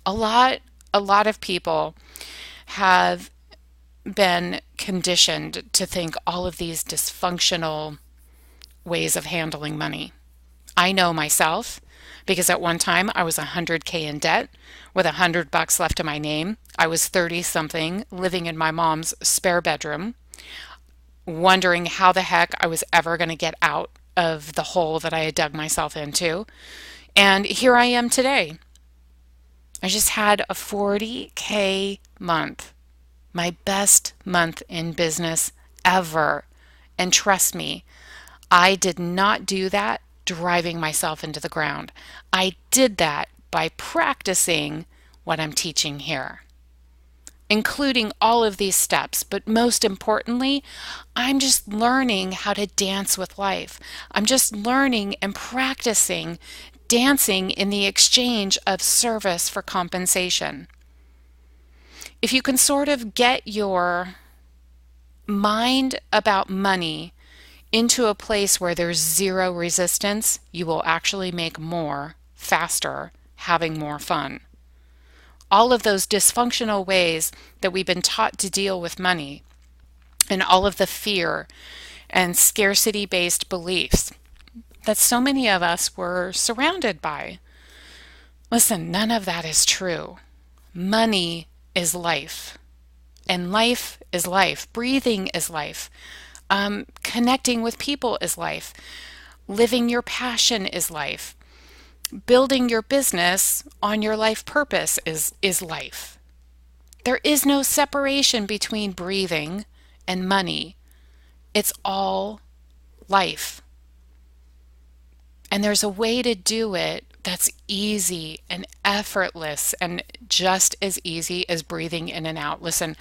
A lot of people have been conditioned to think all of these dysfunctional ways of handling money. I know myself, because at one time I was $100K in debt with $100 left to my name. I was 30 something, living in my mom's spare bedroom, wondering how the heck I was ever going to get out of the hole that I had dug myself into. And here I am today. I just had a 40K month, my best month in business ever. And trust me, I did not do that driving myself into the ground. I did that by practicing what I'm teaching here, including all of these steps. But most importantly, I'm just learning how to dance with life. I'm just learning and practicing dancing in the exchange of service for compensation. If you can sort of get your mind about money into a place where there's zero resistance, you will actually make more faster, having more fun. All of those dysfunctional ways that we've been taught to deal with money, and all of the fear and scarcity-based beliefs that so many of us were surrounded by. Listen, none of that is true. Money is life, and life is life. Breathing is life. Connecting with people is life. Living your passion is life. Building your business on your life purpose is life. There is no separation between breathing and money. It's all life. And there's a way to do it that's easy and effortless and just as easy as breathing in and out. Listen,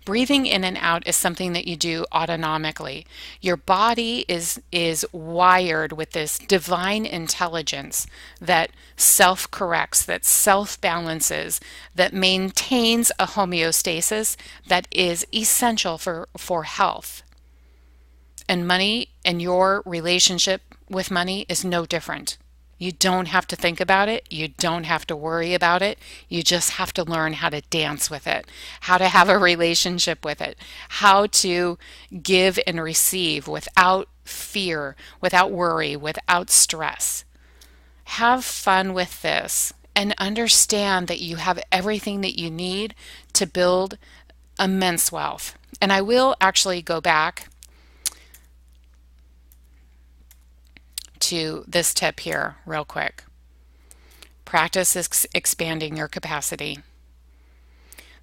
breathing in and out is something that you do autonomically. Your body is wired with this divine intelligence that self-corrects, that self-balances, that maintains a homeostasis that is essential for health. And money and your relationship with money is no different. You don't have to think about it. You don't have to worry about it. You just have to learn how to dance with it, how to have a relationship with it, how to give and receive without fear, without worry, without stress. Have fun with this and understand that you have everything that you need to build immense wealth. And I will actually go back to this tip here real quick. Practice expanding your capacity.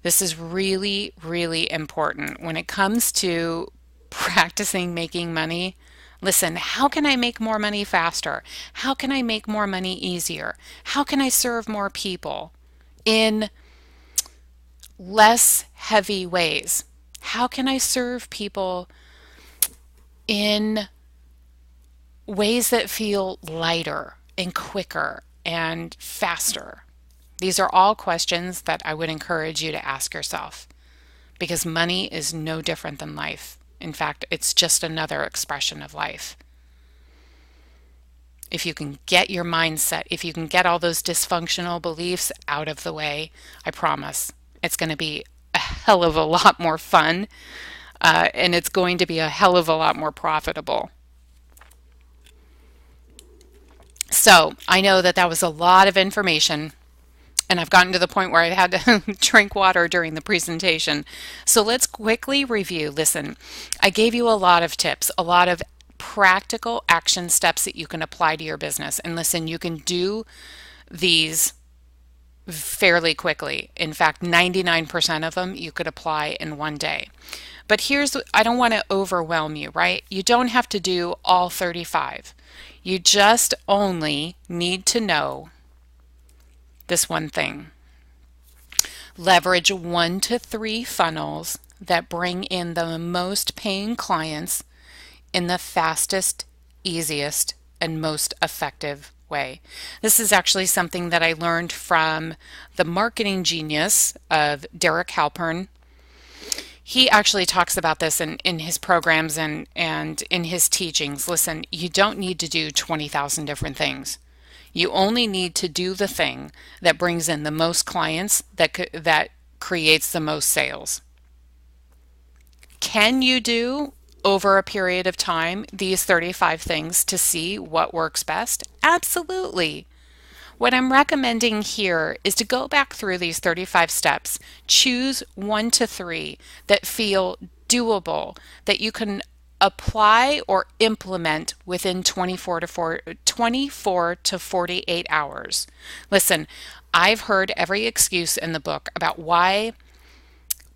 This is really, really important. When it comes to practicing making money, Listen, how can I make more money faster? How can I make more money easier? How can I serve more people in less heavy ways? How can I serve people in ways that feel lighter and quicker and faster? These are all questions that I would encourage you to ask yourself because money is no different than life. In fact, it's just another expression of life. If you can get your mindset, if you can get all those dysfunctional beliefs out of the way, I promise it's going to be a hell of a lot more fun, and it's going to be a hell of a lot more profitable. So I know that that was a lot of information, and I've gotten to the point where I had to drink water during the presentation. So let's quickly review. Listen, I gave you a lot of tips, a lot of practical action steps that you can apply to your business. And listen, you can do these fairly quickly. In fact, 99% of them you could apply in one day. But I don't want to overwhelm you, right? You don't have to do all 35. You just only need to know this one thing. Leverage 1 to 3 funnels that bring in the most paying clients in the fastest, easiest, and most effective way. This is actually something that I learned from the marketing genius of Derek Halpern. He actually talks about this in his programs and in his teachings. Listen, you don't need to do 20,000 different things. You only need to do the thing that brings in the most clients, that creates the most sales. Can you do over a period of time these 35 things to see what works best? Absolutely. What I'm recommending here is to go back through these 35 steps, choose 1 to 3 that feel doable, that you can apply or implement within 24 to 48 hours. Listen, I've heard every excuse in the book about why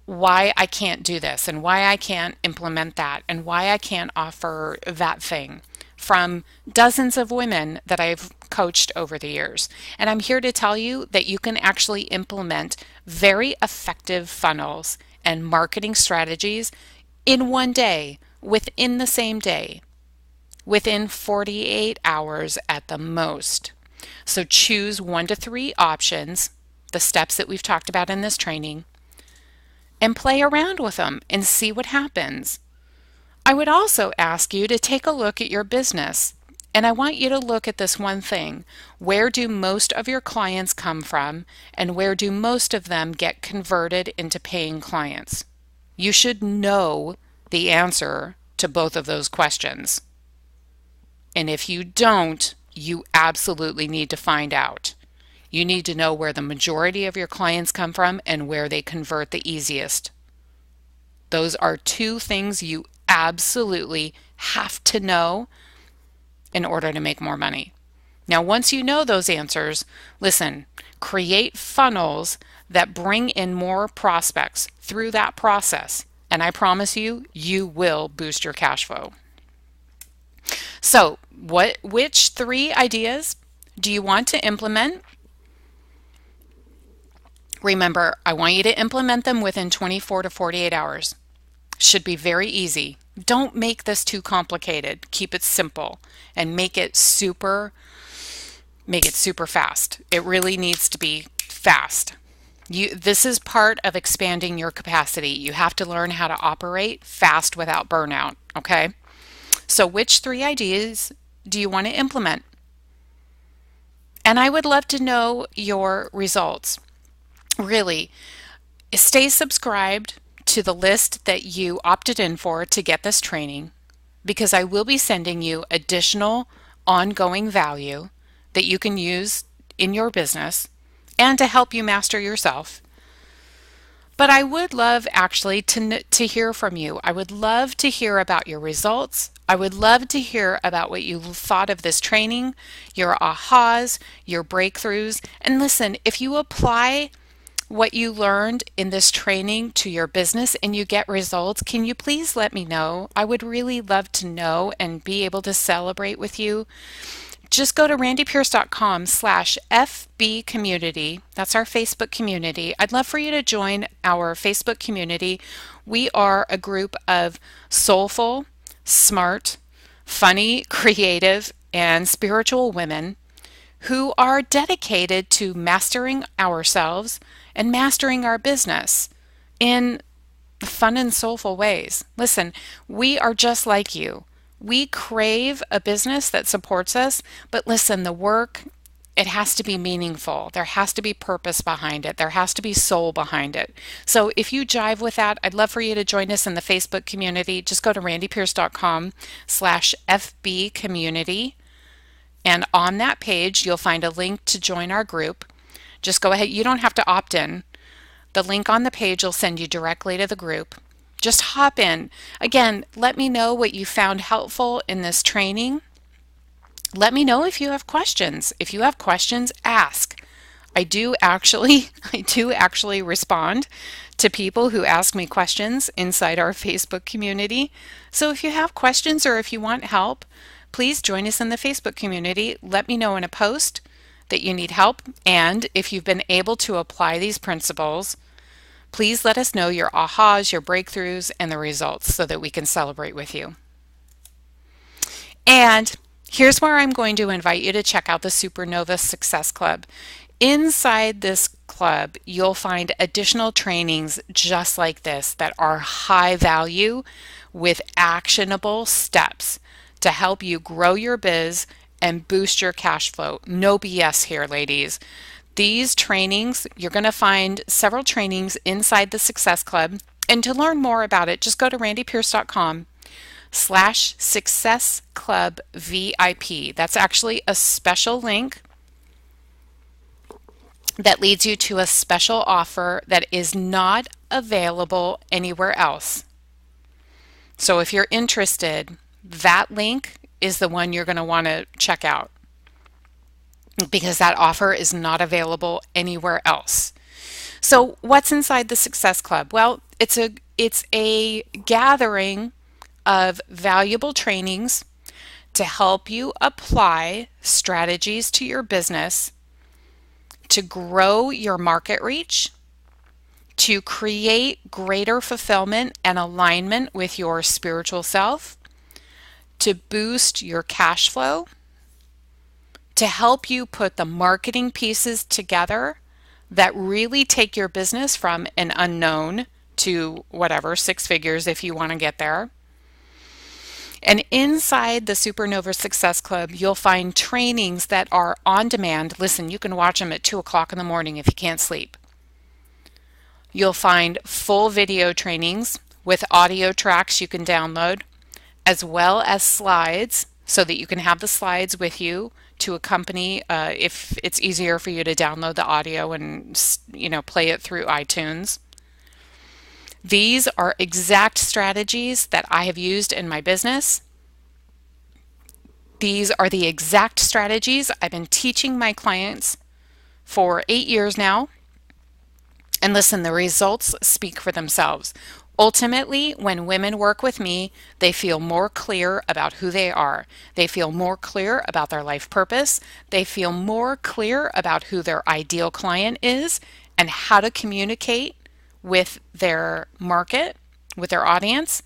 I can't do this and why I can't implement that and why I can't offer that thing from dozens of women that I've coached over the years. And I'm here to tell you that you can actually implement very effective funnels and marketing strategies in one day, within the same day, within 48 hours at the most. So choose 1 to 3 options, the steps that we've talked about in this training, and play around with them and see what happens. I would also ask you to take a look at your business, and I want you to look at this one thing. Where do most of your clients come from, and where do most of them get converted into paying clients? You should know the answer to both of those questions. And if you don't, you absolutely need to find out. You need to know where the majority of your clients come from and where they convert the easiest. Those are 2 things you absolutely have to know in order to make more money. Now, once you know those answers, listen, create funnels that bring in more prospects through that process. And I promise you, you will boost your cash flow. So, which 3 ideas do you want to implement? Remember, I want you to implement them within 24 to 48 hours. Should be very easy. Don't make this too complicated. Keep it simple and make it super fast. It really needs to be fast. This is part of expanding your capacity. You have to learn how to operate fast without burnout, okay? So which 3 ideas do you want to implement? And I would love to know your results. Really, stay subscribed to the list that you opted in for to get this training, because I will be sending you additional ongoing value that you can use in your business and to help you master yourself. But I would love actually to hear from you. I would love to hear about your results. I would love to hear about what you thought of this training, your ahas, your breakthroughs. And listen, if you apply what you learned in this training to your business and you get results, can you please let me know? I would really love to know and be able to celebrate with you. Just go to randypierce.com/FB community. That's our Facebook community. I'd love for you to join our Facebook community. We are a group of soulful, smart, funny, creative, and spiritual women who are dedicated to mastering ourselves and mastering our business in fun and soulful ways. Listen, we are just like you. We crave a business that supports us, but listen, the work, it has to be meaningful. There has to be purpose behind it. There has to be soul behind it. So if you jive with that, I'd love for you to join us in the Facebook community. Just go to randypierce.com/FB community. And on that page, you'll find a link to join our group. Just go ahead. You don't have to opt in. The link on the page will send you directly to the group. Just hop in. Again, let me know what you found helpful in this training. Let me know if you have questions. If you have questions, ask. I do actually respond to people who ask me questions inside our Facebook community. So if you have questions or if you want help, please join us in the Facebook community. Let me know in a post that you need help, and if you've been able to apply these principles, please let us know your ahas, your breakthroughs, and the results so that we can celebrate with you. And here's where I'm going to invite you to check out the Supernova Success Club. Inside this club, you'll find additional trainings just like this that are high value with actionable steps to help you grow your biz and boost your cash flow. No BS here, ladies. These trainings, you're going to find several trainings inside the Success Club. And to learn more about it, just go to randypierce.com/Success Club VIP. That's actually a special link that leads you to a special offer that is not available anywhere else. So if you're interested, that link is the one you're going to want to check out, because that offer is not available anywhere else. So what's inside the Success Club? Well, it's a gathering of valuable trainings to help you apply strategies to your business to grow your market reach, to create greater fulfillment and alignment with your spiritual self, to boost your cash flow, to help you put the marketing pieces together that really take your business from an unknown to whatever, 6 figures if you want to get there. And inside the Supernova Success Club, you'll find trainings that are on demand. Listen, you can watch them at 2 o'clock in the morning if you can't sleep. You'll find full video trainings with audio tracks you can download, as well as slides so that you can have the slides with you to accompany if it's easier for you to download the audio and play it through iTunes. These are exact strategies that I have used in my business. These are the exact strategies I've been teaching my clients for 8 years now. And listen, the results speak for themselves. Ultimately, when women work with me, they feel more clear about who they are. They feel more clear about their life purpose. They feel more clear about who their ideal client is and how to communicate with their market, with their audience.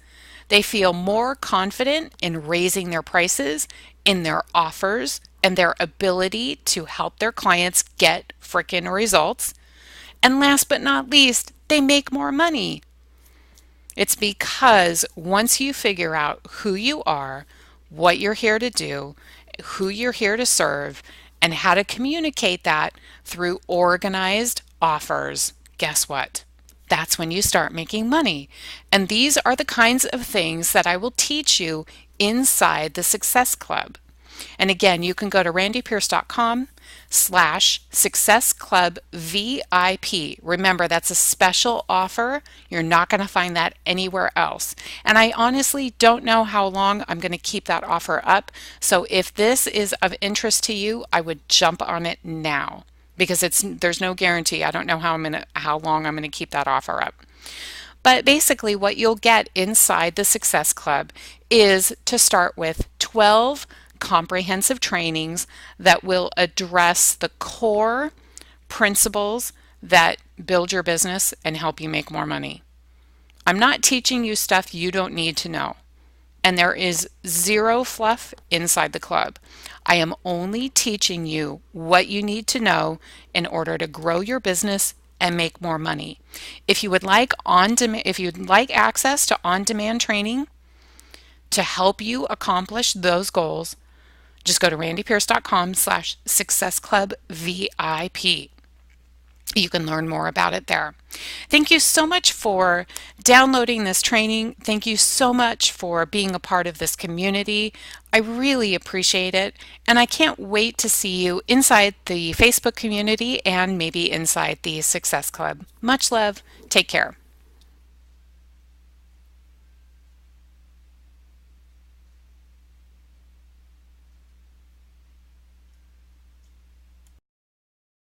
They feel more confident in raising their prices, in their offers, and their ability to help their clients get freaking results. And last but not least, they make more money. It's because once you figure out who you are, what you're here to do, who you're here to serve, and how to communicate that through organized offers, guess what? That's when you start making money. And these are the kinds of things that I will teach you inside the Success Club. And again, you can go to randypierce.com/Success Club VIP. Remember, that's a special offer. You're not going to find that anywhere else. And I honestly don't know how long I'm going to keep that offer up. So if this is of interest to you, I would jump on it now. because there's no guarantee. I don't know how long I'm gonna keep that offer up. But basically, what you'll get inside the Success Club is to start with 12 comprehensive trainings that will address the core principles that build your business and help you make more money. I'm not teaching you stuff you don't need to know. And there is zero fluff inside the club. I am only teaching you what you need to know in order to grow your business and make more money. If you would like if you'd like access to on-demand training to help you accomplish those goals, just go to randypierce.com/successclubvip. You can learn more about it there. Thank you so much for downloading this training. Thank you so much for being a part of this community. I really appreciate it, and I can't wait to see you inside the Facebook community and maybe inside the Success Club. Much love. Take care.